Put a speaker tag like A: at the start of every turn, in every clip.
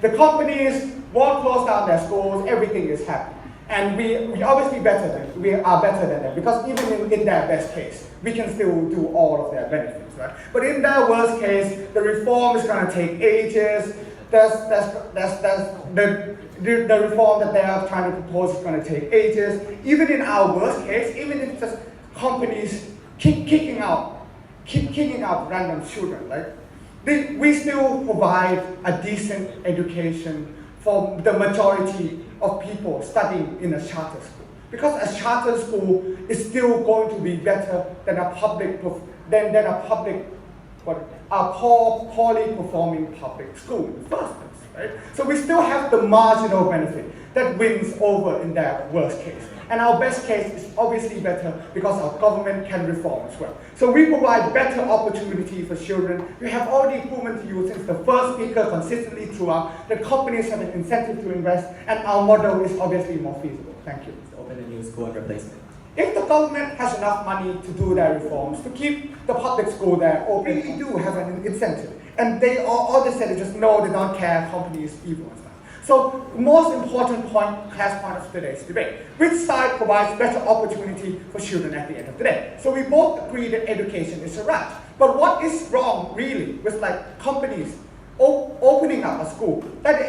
A: The companies won't close down their schools, everything is happy. And we obviously we are better than them, because even in their best case, we can still do all of their benefits, right? But in their worst case, the reform is going to take ages. The reform that they are trying to propose is going to take ages. Even in our worst case, even if just companies kicking out random children, right? We still provide a decent education for the majority of people studying in a charter school. Because a charter school is still going to be better than a poorly performing public school in the first place, right? So we still have the marginal benefit that wins over in their worst case. And our best case is obviously better because our government can reform as well. So we provide better opportunity for children. We have already proven to you since the first speaker consistently throughout that companies have an incentive to invest, and our model is obviously more feasible. Thank you.
B: Open a new school and replacement.
A: If the government has enough money to do their reforms, to keep the public school there, or really do have an incentive, and they all they said is just no, they don't care, companies evil and stuff. So the most important class point of today's debate, which side provides better opportunity for children at the end of the day? So we both agree that education is a right. But what is wrong really with companies opening up a school that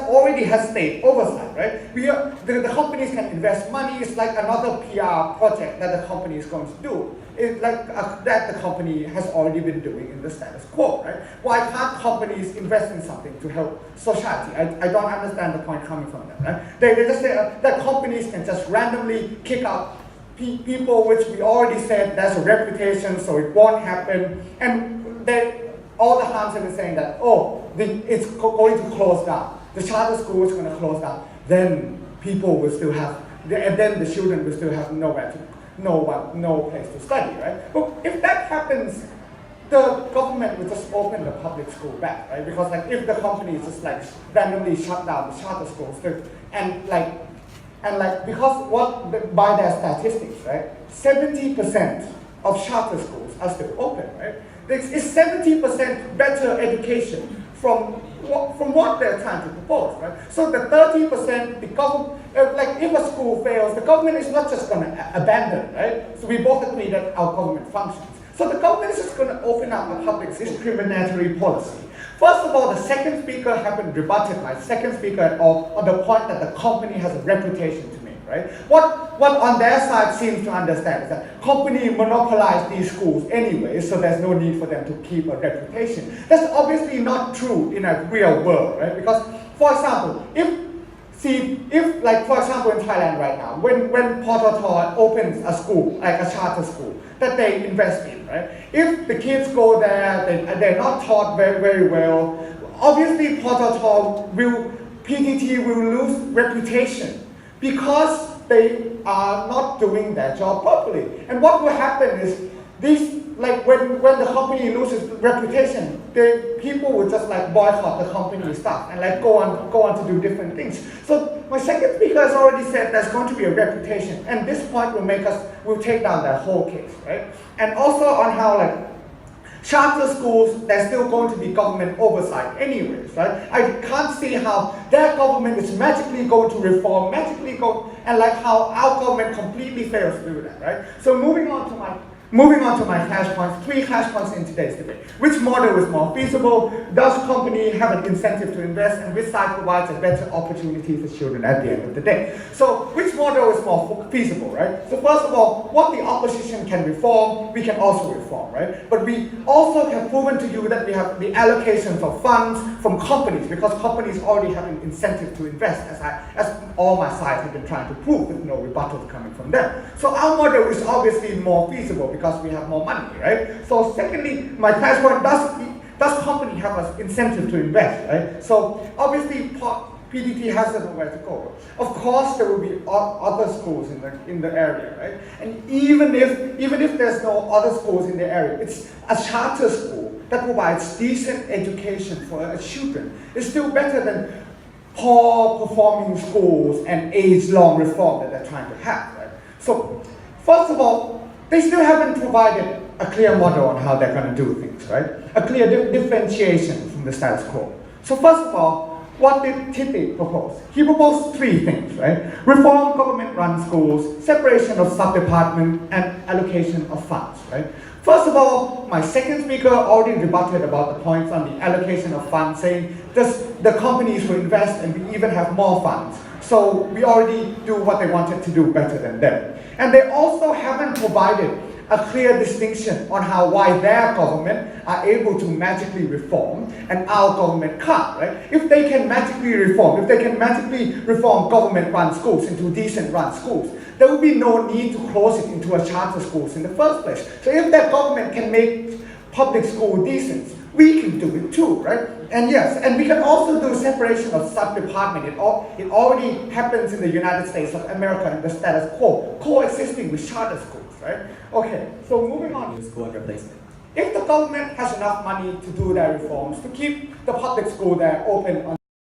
A: already has state oversight, right? The companies can invest money. It's like another PR project that the company is going to do. It's like that the company has already been doing in the status quo, right? Why can't companies invest in something to help society? I don't understand the point coming from them, right? They just say that companies can just randomly kick out people, which we already said there's a reputation, so it won't happen. And all the harms have been saying that, it's going to close down. The charter school is going to close down. Then people will still have, and then the children will still have no place to study, right? But if that happens, the government will just open the public school back, right? Because if the companies just randomly shut down the charter schools, because by their statistics, right, 70% of charter schools are still open, right? It's 70% better education from what they're trying to propose, right? So the 30%, the government, if a school fails, the government is not just going to abandon, right? So we both agree that our government functions. So the government is just going to open up a public discriminatory policy. First of all, the second speaker haven't rebutted my second speaker at all on the point that the company has a reputation to make, right? What on their side seems to understand is that company monopolize these schools anyway, so there's no need for them to keep a reputation. That's obviously not true in a real world, right? Because, for example, for example in Thailand right now, when PDS opens a school, like a charter school, that they invest in, right? If the kids go there, they're not taught very, very well, obviously PTT will lose reputation because they are not doing their job properly. And what will happen is when the company loses reputation, people will just boycott the company stuff and go on to do different things. So my second speaker has already said there's going to be a reputation, and this point will take down that whole case, right? And also on how charter schools, there's still going to be government oversight anyways, right? I can't see how their government is magically going to reform, and how our government completely fails to do that, right? So moving on to my cash points, 3 cash points in today's debate. Which model is more feasible? Does company have an incentive to invest? And which side provides a better opportunity for children at the end of the day? So which model is more feasible, right? So first of all, what the opposition can reform, we can also reform, right? But we also have proven to you that we have the allocations of funds from companies, because companies already have an incentive to invest, as all my sides have been trying to prove with no rebuttals coming from them. So our model is obviously more feasible because we have more money, right? So secondly, my cash point, does company have an incentive to invest, right? So obviously PDT has nowhere to go. Of course there will be other schools in the area, right? And even if there's no other schools in the area, it's a charter school that provides decent education for children. It's still better than poor performing schools and age-long reform that they're trying to have, right? So first of all, they still haven't provided a clear model on how they're going to do things, right? A clear differentiation from the status quo. So first of all, what did Tippett propose? He proposed three things, right? Reform government-run schools, separation of sub-department, and allocation of funds, right? First of all, my second speaker already rebutted about the points on the allocation of funds, saying the companies will invest and we even have more funds. So we already do what they wanted to do better than them. And they also haven't provided a clear distinction on why their government are able to magically reform and our government can't, right? If they can magically reform, government-run schools into decent-run schools, there will be no need to close it into a charter schools in the first place. So if that government can make public school decent, we can do it too, right? And yes, and we can also do separation of sub-department. It already happens in the United States of America in the status quo, coexisting with charter schools, right? Okay, so moving on.
B: New school and replacement.
A: If the government has enough money to do their reforms, to keep the public school there open on